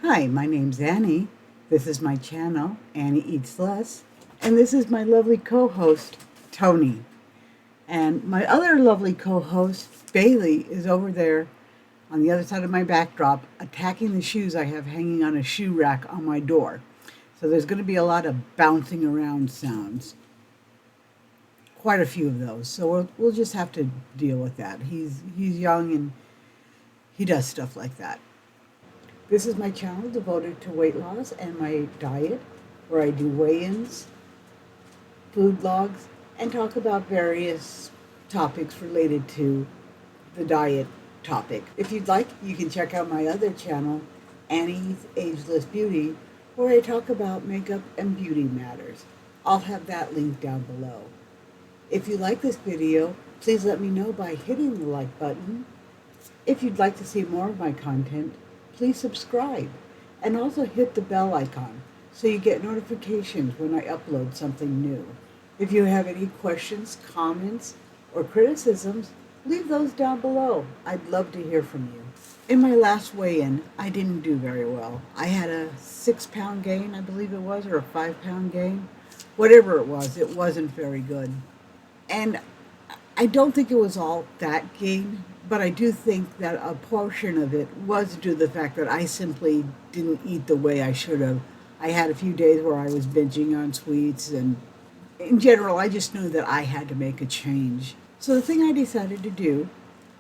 Hi, my name's Annie. This is my channel, Annie Eats Less. And this is my lovely co-host, Tony. And my other lovely co-host, Bailey, is over there on the other side of my backdrop attacking the shoes I have hanging on a shoe rack on my door. So there's going to be a lot of bouncing around sounds. Quite a few of those. So we'll just have to deal with that. He's young and he does stuff like that. This is my channel devoted to weight loss and my diet, where I do weigh-ins, food logs, and talk about various topics related to the diet topic. If you'd like, you can check out my other channel, Annie's Ageless Beauty, where I talk about makeup and beauty matters. I'll have that link down below. If you like this video, please let me know by hitting the like button. If you'd like to see more of my content, please subscribe and also hit the bell icon so you get notifications when I upload something new. If you have any questions, comments, or criticisms, leave those down below. I'd love to hear from you. In my last weigh-in, I didn't do very well. I had a 6-pound gain, I believe it was, or a 5-pound gain. Whatever it wasn't very good. And I don't think it was all that gain, but I do think that a portion of it was due to the fact that I simply didn't eat the way I should have. I had a few days where I was binging on sweets, and in general, I just knew that I had to make a change. So the thing I decided to do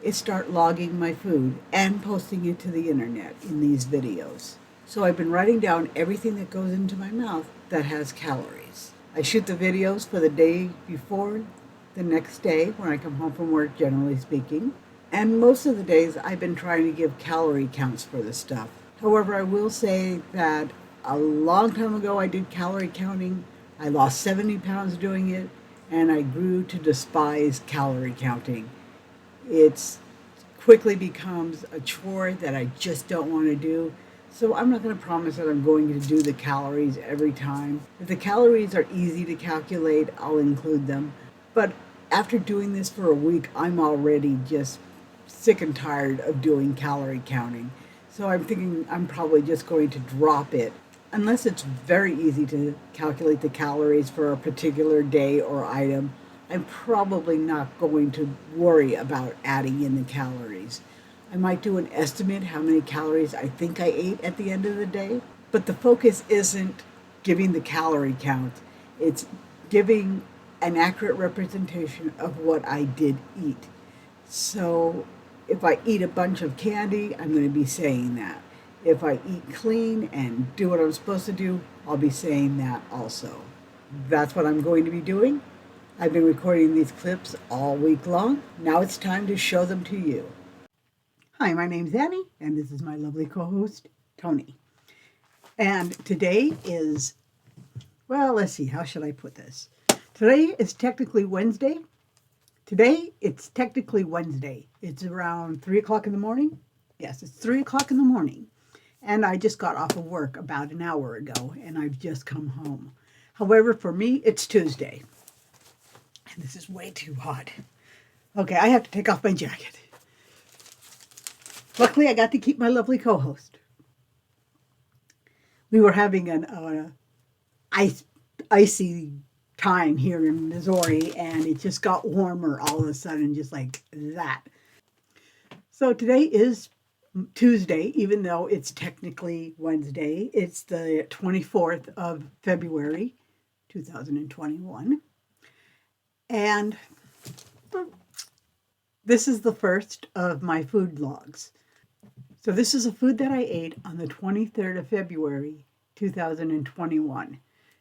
is start logging my food and posting it to the internet in these videos. So I've been writing down everything that goes into my mouth that has calories. I shoot the videos for the day before the next day when I come home from work, generally speaking. And most of the days I've been trying to give calorie counts for this stuff. However, I will say that a long time ago I did calorie counting. I lost 70 pounds doing it, and I grew to despise calorie counting. It quickly becomes a chore that I just don't want to do. So I'm not going to promise that I'm going to do the calories every time. If the calories are easy to calculate, I'll include them. But after doing this for a week, I'm already just sick and tired of doing calorie counting. So I'm thinking I'm probably just going to drop it. Unless it's very easy to calculate the calories for a particular day or item, I'm probably not going to worry about adding in the calories. I might do an estimate how many calories I think I ate at the end of the day, but the focus isn't giving the calorie count. It's giving an accurate representation of what I did eat. So if I eat a bunch of candy, I'm going to be saying that. If I eat clean and do what I'm supposed to do, I'll be saying that also. That's what I'm going to be doing. I've been recording these clips all week long. Now it's time to show them to you. Hi, my name's Annie, and this is my lovely co-host, Tony. And today is, well, let's see, how should I put this? Today is technically Wednesday. It's technically Wednesday. It's around 3 o'clock in the morning. Yes, it's 3 o'clock in the morning. And I just got off of work about an hour ago, and I've just come home. However, for me, it's Tuesday. And this is way too hot. Okay, I have to take off my jacket. Luckily, I got to keep my lovely co-host. We were having an icy time here in Missouri, and it just got warmer all of a sudden, just like that. So today is Tuesday, even though it's technically Wednesday. It's the 24th of February, 2021. And this is the first of my food logs. So this is a food that I ate on the 23rd of February, 2021.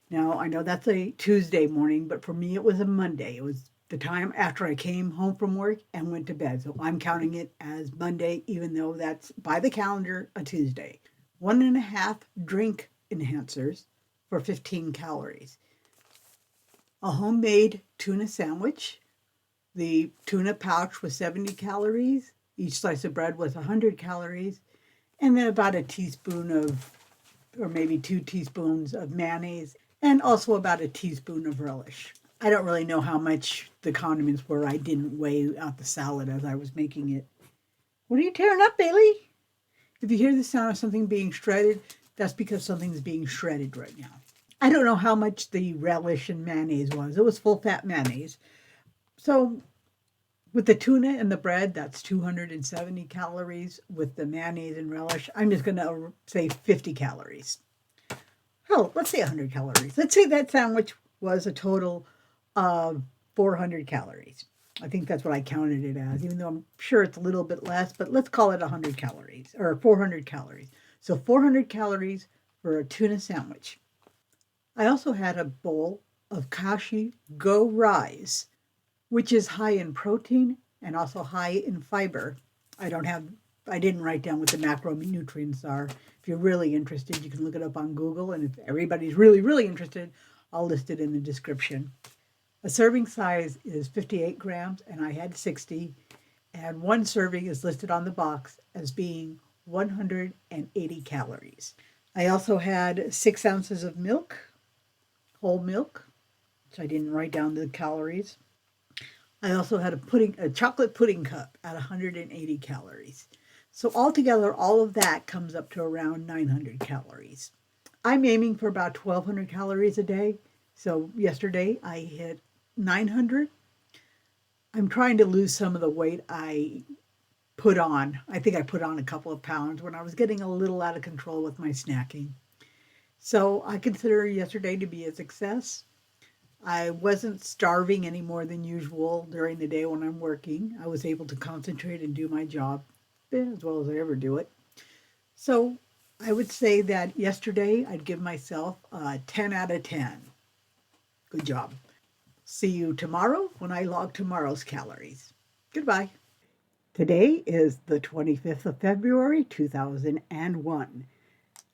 Now, I know that's a Tuesday morning, but for me it was a Monday. It was the time after I came home from work and went to bed. So I'm counting it as Monday, even though that's by the calendar a Tuesday. 1.5 drink enhancers for 15 calories. A homemade tuna sandwich. The tuna pouch was 70 calories. Each slice of bread was 100 calories. And then about a teaspoon of, or maybe 2 teaspoons of mayonnaise, and also about a teaspoon of relish. I don't really know how much the condiments were. I didn't weigh out the salad as I was making it. What are you tearing up, Bailey? If you hear the sound of something being shredded, that's because something's being shredded right now. I don't know how much the relish and mayonnaise was. It was full fat mayonnaise. So with the tuna and the bread, that's 270 calories. With the mayonnaise and relish, I'm just going to say 50 calories. Hell, let's say 100 calories. Let's say that sandwich was a total of 400 calories. I think that's what I counted it as, even though I'm sure it's a little bit less, but let's call it 100 calories or 400 calories. So 400 calories for a tuna sandwich. I also had a bowl of Kashi Go Rise, which is high in protein and also high in fiber. I didn't write down what the macronutrients are. If you're really interested, you can look it up on Google. And if everybody's really, really interested, I'll list it in the description. A serving size is 58 grams, and I had 60. And one serving is listed on the box as being 180 calories. I also had 6 ounces of milk, whole milk, which I didn't write down the calories. I also had a chocolate pudding cup at 180 calories. So altogether, all of that comes up to around 900 calories. I'm aiming for about 1,200 calories a day. So yesterday I hit 900. I'm trying to lose some of the weight I put on. I think I put on a couple of pounds when I was getting a little out of control with my snacking. So I consider yesterday to be a success. I wasn't starving any more than usual during the day when I'm working. I was able to concentrate and do my job as well as I ever do it. So I would say that yesterday I'd give myself a 10 out of 10. Good job. See you tomorrow when I log tomorrow's calories. Goodbye. Today is the 25th of February, 2001.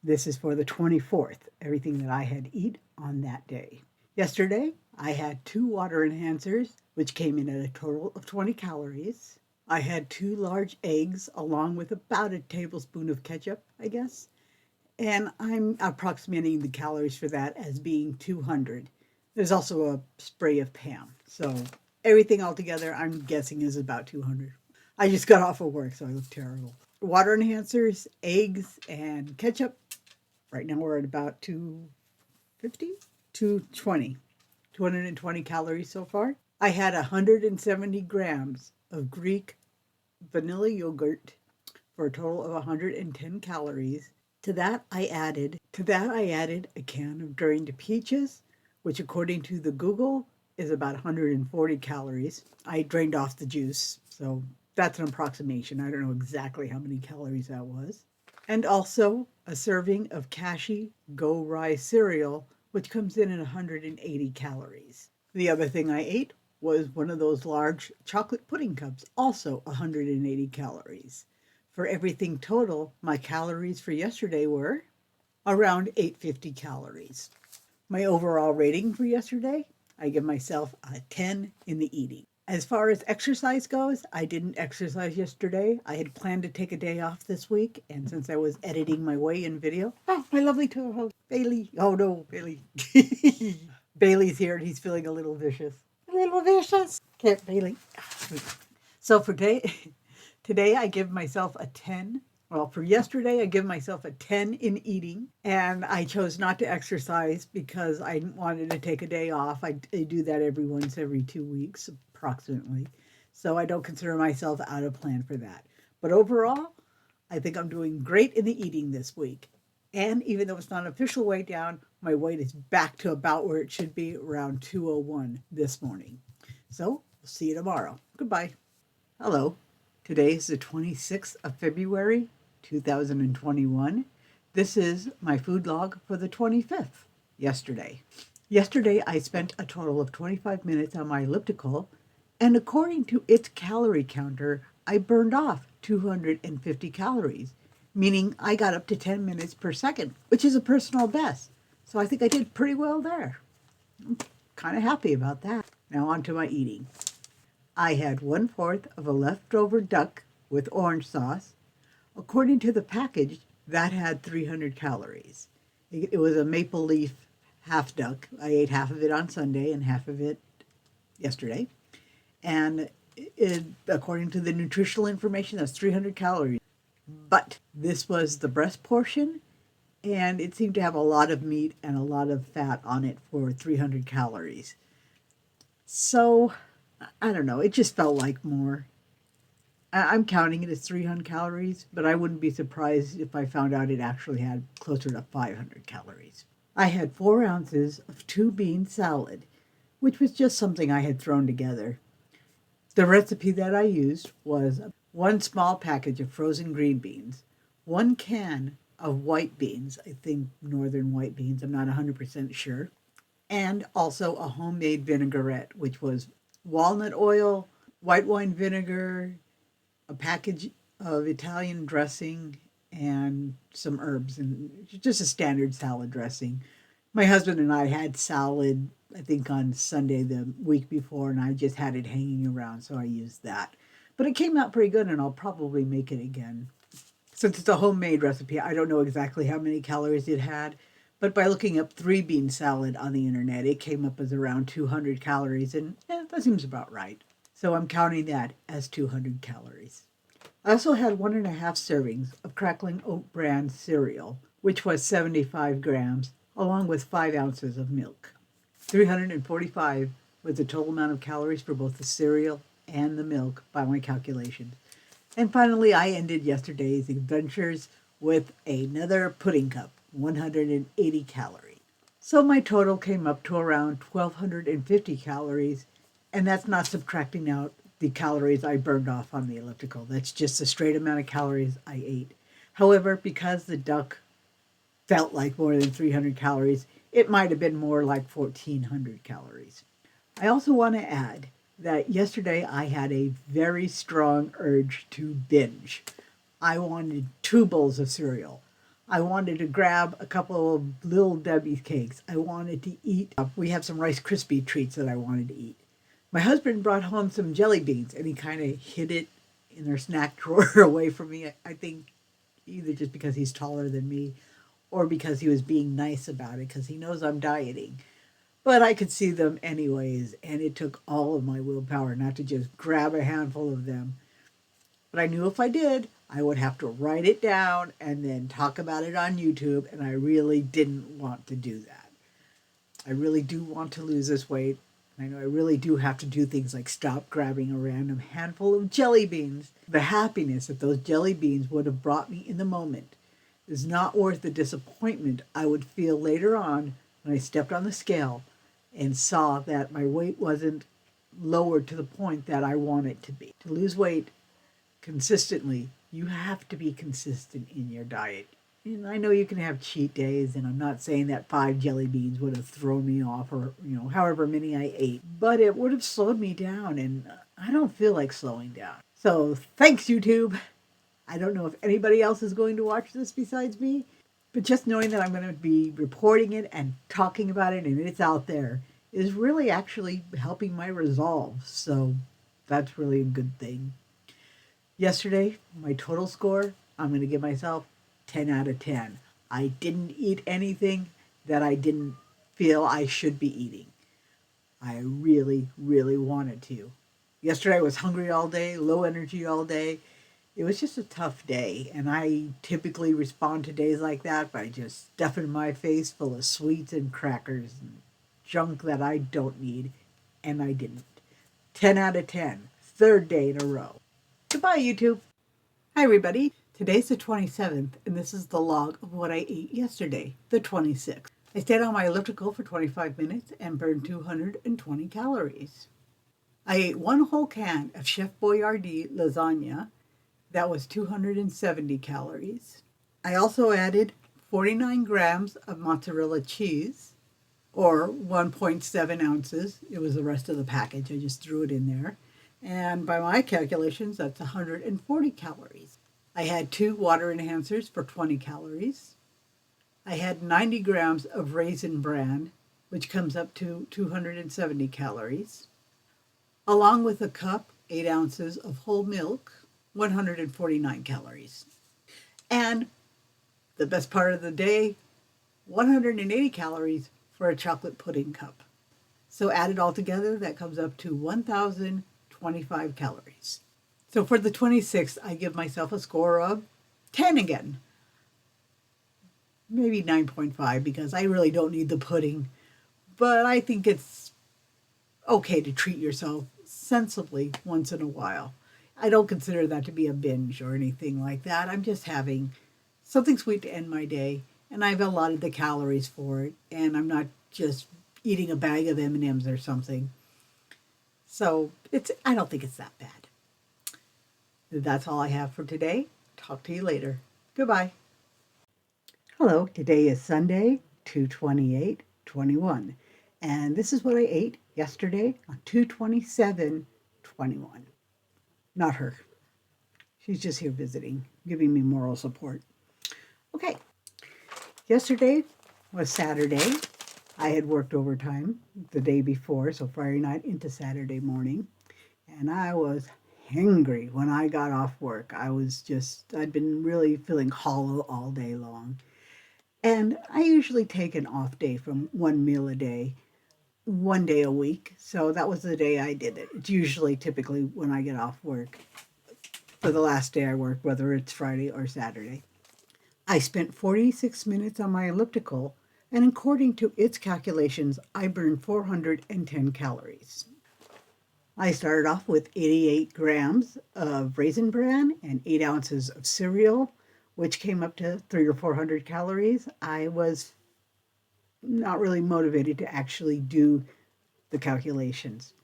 This is for the 24th, everything that I had eat on that day. Yesterday, I had 2 water enhancers, which came in at a total of 20 calories. I had 2 large eggs, along with about a tablespoon of ketchup, I guess. And I'm approximating the calories for that as being 200. There's also a spray of Pam. So everything altogether, I'm guessing, is about 200. I just got off of work, so I look terrible. Water enhancers, eggs, and ketchup. Right now we're at about 250, 220, 220 calories so far. I had 170 grams of Greek vanilla yogurt for a total of 110 calories. To that I added a can of drained peaches, which according to the Google is about 140 calories. I drained off the juice, so that's an approximation. I don't know exactly how many calories that was. And also a serving of Kashi Go Rise cereal, which comes in at 180 calories. The other thing I ate was one of those large chocolate pudding cups, also 180 calories. For everything total, my calories for yesterday were around 850 calories. My overall rating for yesterday, I give myself a 10 in the eating. As far as exercise goes, I didn't exercise yesterday. I had planned to take a day off this week, and since I was editing my weigh-in video, my lovely co-host, Bailey. Oh no, Bailey. Bailey's here and he's feeling a little vicious. A little vicious. Can't, Bailey. So for today I give myself a 10. Well, for yesterday, I give myself a 10 in eating, and I chose not to exercise because I wanted to take a day off. I do that every 2 weeks, approximately. So I don't consider myself out of plan for that. But overall, I think I'm doing great in the eating this week. And even though it's not an official weight down, my weight is back to about where it should be, around 201 this morning. So, we'll see you tomorrow. Goodbye. Hello. Today is the 26th of February, 2021. This is my food log for the 25th, yesterday. Yesterday, I spent a total of 25 minutes on my elliptical, and according to its calorie counter, I burned off 250 calories, meaning I got up to 10 minutes per second, which is a personal best. So I think I did pretty well there. I'm kind of happy about that. Now on to my eating. I had 1/4 of a leftover duck with orange sauce. According to the package, that had 300 calories. It was a maple leaf half duck. I ate half of it on Sunday and half of it yesterday. And according to the nutritional information, that's 300 calories. But this was the breast portion, and it seemed to have a lot of meat and a lot of fat on it for 300 calories. So, I don't know, it just felt like more. I'm counting it as 300 calories, but I wouldn't be surprised if I found out it actually had closer to 500 calories. I had 4 ounces of two bean salad, which was just something I had thrown together. The recipe that I used was one small package of frozen green beans, one can of white beans, I think northern white beans, I'm not 100% sure, and also a homemade vinaigrette, which was walnut oil, white wine vinegar, a package of Italian dressing, and some herbs, and just a standard salad dressing. My husband and I had salad, I think, on Sunday the week before, and I just had it hanging around, so I used that. But it came out pretty good, and I'll probably make it again. Since it's a homemade recipe, I don't know exactly how many calories it had, but by looking up three bean salad on the internet, it came up as around 200 calories, and that seems about right. So I'm counting that as 200 calories. I also had 1.5 servings of Crackling Oat Bran cereal, which was 75 grams, along with 5 ounces of milk. 345 was the total amount of calories for both the cereal and the milk by my calculations. And finally, I ended yesterday's adventures with another pudding cup, 180 calories. So my total came up to around 1,250 calories, and that's not subtracting out the calories I burned off on the elliptical. That's just the straight amount of calories I ate. However, because the duck felt like more than 300 calories, it might have been more like 1,400 calories. I also want to add that yesterday I had a very strong urge to binge. I wanted 2 bowls of cereal. I wanted to grab a couple of Little Debbie's cakes. I wanted to eat. We have some Rice Krispie treats that I wanted to eat. My husband brought home some jelly beans and he kind of hid it in their snack drawer away from me. I think either just because he's taller than me or because he was being nice about it because he knows I'm dieting. But I could see them anyways, and it took all of my willpower not to just grab a handful of them. But I knew if I did, I would have to write it down and then talk about it on YouTube, and I really didn't want to do that. I really do want to lose this weight. I know I really do have to do things like stop grabbing a random handful of jelly beans. The happiness that those jelly beans would have brought me in the moment is not worth the disappointment I would feel later on when I stepped on the scale and saw that my weight wasn't lowered to the point that I want it to be. To lose weight consistently, you have to be consistent in your diet. And I know you can have cheat days, and I'm not saying that 5 jelly beans would have thrown me off or, however many I ate, but it would have slowed me down, and I don't feel like slowing down. So thanks, YouTube. I don't know if anybody else is going to watch this besides me, but just knowing that I'm going to be reporting it and talking about it and it's out there is really actually helping my resolve. So that's really a good thing. Yesterday, my total score, I'm going to give myself 10 out of 10. I didn't eat anything that I didn't feel I should be eating. I really, really wanted to. Yesterday I was hungry all day, low energy all day. It was just a tough day, and I typically respond to days like that by just stuffing my face full of sweets and crackers and junk that I don't need, and I didn't. 10 out of 10. Third day in a row. Goodbye, YouTube. Hi, everybody. Today's the 27th, and this is the log of what I ate yesterday, the 26th. I stayed on my elliptical for 25 minutes and burned 220 calories. I ate one whole can of Chef Boyardee lasagna. That was 270 calories. I also added 49 grams of mozzarella cheese, or 1.7 ounces. It was the rest of the package. I just threw it in there. And by my calculations, that's 140 calories. I had 2 water enhancers for 20 calories. I had 90 grams of Raisin Bran, which comes up to 270 calories, along with a cup, 8 ounces of whole milk, 149 calories. And the best part of the day, 180 calories for a chocolate pudding cup. So added all together, that comes up to 1,025 calories. So for the 26th, I give myself a score of 10 again. Maybe 9.5 because I really don't need the pudding. But I think it's okay to treat yourself sensibly once in a while. I don't consider that to be a binge or anything like that. I'm just having something sweet to end my day, and I've allotted the calories for it, and I'm not just eating a bag of M&Ms or something. So I don't think it's that bad. That's all I have for today. Talk to you later. Goodbye. Hello, today is Sunday, 2/28/21, and this is what I ate yesterday on 2/27/21. Not her. She's just here visiting, giving me moral support. Okay, yesterday was Saturday. I had worked overtime the day before, so Friday night into Saturday morning, and I was hangry when I got off work. I'd been really feeling hollow all day long. And I usually take an off day from one meal a day, one day a week. So that was the day I did it. It's usually typically when I get off work for the last day I work, whether it's Friday or Saturday. I spent 46 minutes on my elliptical, and according to its calculations, I burned 410 calories. I started off with 88 grams of Raisin Bran and 8 ounces of cereal, which came up to 300 or 400 calories. I was not really motivated to actually do the calculations.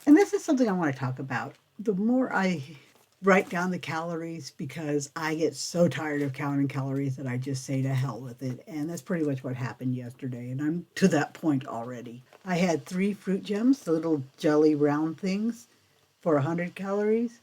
And this is something I want to talk about. The more I write down the calories, because I get so tired of counting calories that I just say to hell with it. And that's pretty much what happened yesterday. And I'm to that point already. I had 3 fruit gems, the little jelly round things, for 100 calories.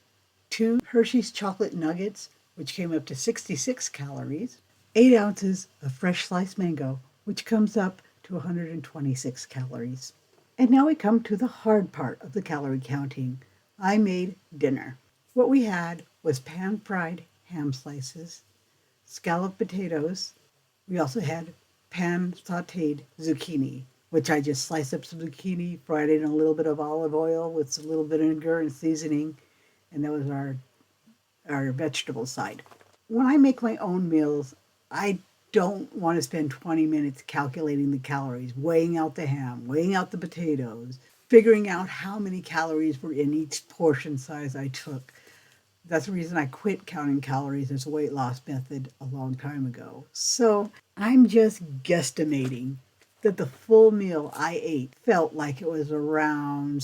2 Hershey's chocolate nuggets, which came up to 66 calories. 8 ounces of fresh sliced mango, which comes up to 126 calories. And now we come to the hard part of the calorie counting. I made dinner. What we had was pan-fried ham slices, scalloped potatoes. We also had pan-sauteed zucchini, which I just sliced up some zucchini, fried it in a little bit of olive oil with some little vinegar and seasoning, and that was our vegetable side. When I make my own meals, I don't want to spend 20 minutes calculating the calories, weighing out the ham, weighing out the potatoes, figuring out how many calories were in each portion size I took. That's the reason I quit counting calories as a weight loss method a long time ago. So I'm just guesstimating that the full meal I ate felt like it was around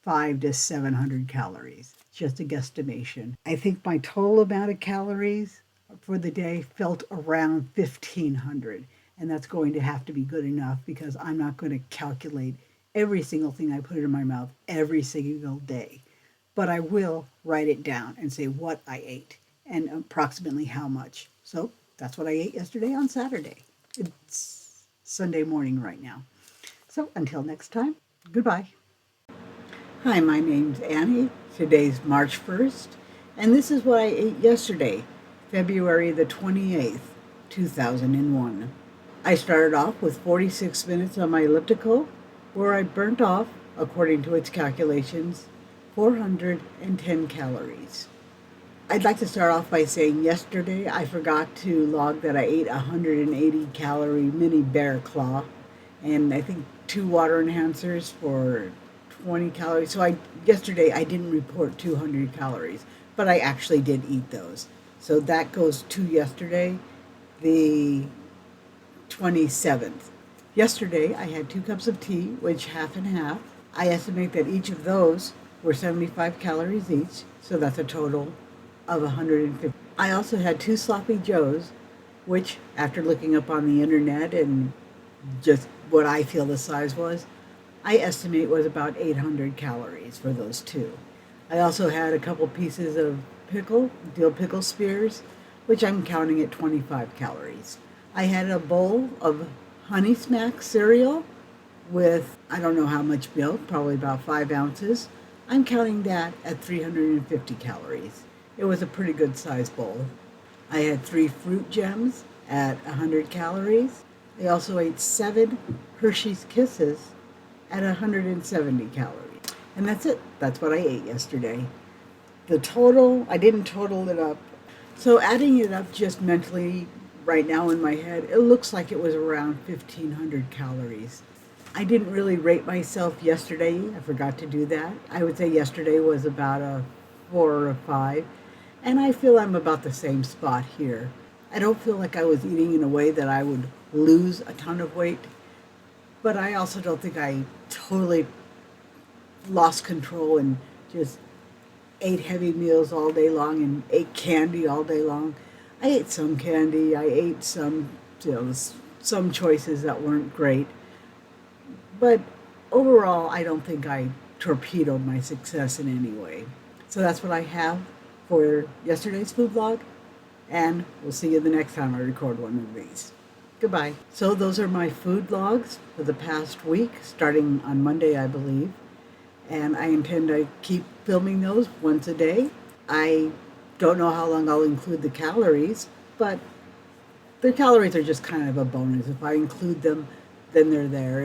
500 to 700 calories. Just a guesstimation. I think my total amount of calories for the day felt around 1,500. And that's going to have to be good enough because I'm not going to calculate every single thing I put in my mouth every single day. But I will write it down and say what I ate and approximately how much. So that's what I ate yesterday on Saturday. It's Sunday morning right now. So until next time, goodbye. Hi, my name's Annie. Today's March 1st, and this is what I ate yesterday, February the 28th, 2001. I started off with 46 minutes on my elliptical, where I burnt off, according to its calculations, 410 calories. I'd like to start off by saying yesterday I forgot to log that I ate 180 calorie mini bear claw and I think 2 water enhancers for 20 calories. So yesterday I didn't report 200 calories, but I actually did eat those. So that goes to yesterday, the 27th. Yesterday I had 2 cups of tea, which half and half. I estimate that each of those were 75 calories each, so that's a total of 150. I also had 2 sloppy joes, which after looking up on the internet and just what I feel the size was, I estimate was about 800 calories for those 2. I also had a couple pieces of dill pickle spears, which I'm counting at 25 calories. I had a bowl of Honey Smack cereal with, I don't know how much milk, probably about 5 ounces. I'm counting that at 350 calories. It was a pretty good size bowl. I had 3 fruit gems at 100 calories. I also ate 7 Hershey's Kisses at 170 calories. And that's it. That's what I ate yesterday. The total, I didn't total it up. So adding it up just mentally right now in my head, it looks like it was around 1,500 calories. I didn't really rate myself yesterday. I forgot to do that. I would say yesterday was about a 4 or 5. And I feel I'm about the same spot here. I don't feel like I was eating in a way that I would lose a ton of weight, but I also don't think I totally lost control and just ate heavy meals all day long and ate candy all day long. I ate some candy. I ate some, some choices that weren't great. But overall, I don't think I torpedoed my success in any way. So that's what I have for yesterday's food vlog. And we'll see you the next time I record one of these. Goodbye. So those are my food vlogs for the past week, starting on Monday, I believe. And I intend to keep filming those once a day. I don't know how long I'll include the calories, but the calories are just kind of a bonus. If I include them, then they're there.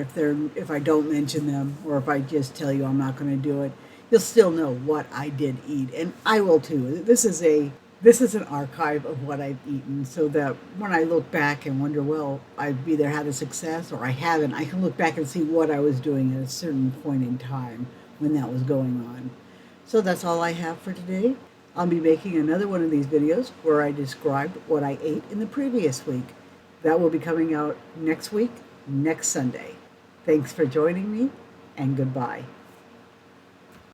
If I don't mention them, or if I just tell you I'm not going to do it, you'll still know what I did eat, and I will too. This is an archive of what I've eaten, so that when I look back and wonder, well, I've either had a success or I haven't, I can look back and see what I was doing at a certain point in time when that was going on. So that's all I have for today. I'll be making another one of these videos where I described what I ate in the previous week. That will be coming out next week, next Sunday. Thanks for joining me, and goodbye.